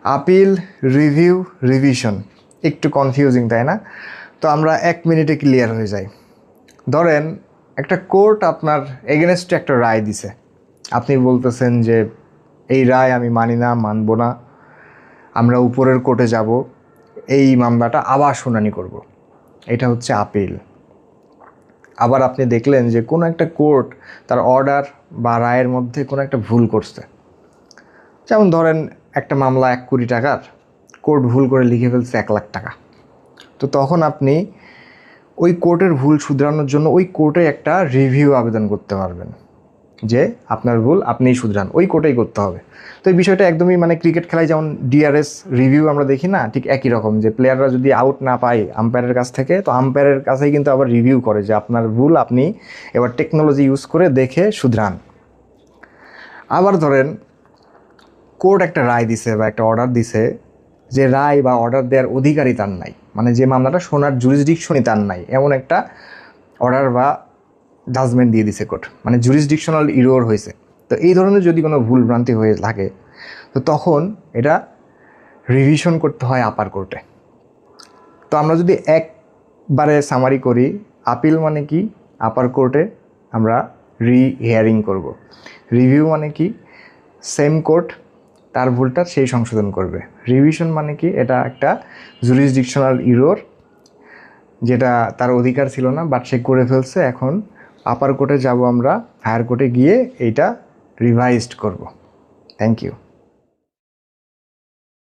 Appeal, review, revision একটু confusing, তাই না? তো আমরা 1 মিনিটে ক্লিয়ার হয়ে যাই। ধরেন একটা কোর্ট আপনার এগেনস্টে একটা রায় দিছে, আপনি বলতেছেন যে এই রায় আমি মানি না, মানব না, আমরা উপরের কোর্টে যাব, এই মামলাটা আবার শুনানি করব। এটা হচ্ছে আপিল। আবার আপনি দেখলেন যে কোনো একটা কোর্ট তার অর্ডার বা রায়ের মধ্যে কোনো একটা ভুল করছে, যেমন ধরেন একটা মামলা 1 কোটি টাকার, কোর্ট ভুল করে লিখে ফেলছে 1 লাখ টাকা। তো তখন আপনি ওই কোর্টের ভুল শুধরানোর জন্য ওই কোর্টে একটা রিভিউ আবেদন করতে পারবেন যে আপনার ভুল আপনিই শুধরান, ওই কোর্টেই করতে হবে। তো এই বিষয়টা একদমই মানে ক্রিকেট খেলায় যেমন ডিআরএস রিভিউ আমরা দেখি না, ঠিক একই রকম, যে প্লেয়াররা যদি আউট না পায় আম্পায়ারের কাছ থেকে, তো আম্পায়ারের কাছেই কিন্তু আবার রিভিউ করে যে আপনার ভুল আপনি এবার টেকনোলজি ইউজ করে দেখে শুধরান। আবার ধরেন কোর্ট একটা রায় দিছে বা একটা অর্ডার দিছে, যে রায় বা অর্ডার দেওয়ার অধিকারই তার নাই, মানে যে মামলাটা শোনার জুরিসডিকশনই তার নাই, এমন একটা অর্ডার বা জাজমেন্ট দিয়ে দিছে কোর্ট, মানে জুরিসডিকশনাল ইরর হয়েছে। তো এই ধরনের যদি কোনো ভুল ভ্রান্তি হয়ে থাকে, তো তখন এটা রিভিশন করতে হয় আপার কোর্টে। তো আমরা যদি একবারে সামারি করি, আপিল মানে কি, আপার কোর্টে আমরা হিয়ারিং করব। রিভিউ মানে কি, সেম কোর্ট তার ভুলটা সেই সংশোধন করবে। রিভিশন মানে কি, এটা একটা জুরিসডিকশনাল ইরর, যেটা তার অধিকার ছিল না বাট সে করে ফেলছে, এখন আপার কোর্টে যাব আমরা, হায়ার কোর্টে গিয়ে এইটা রিভাইজড করব। Thank you.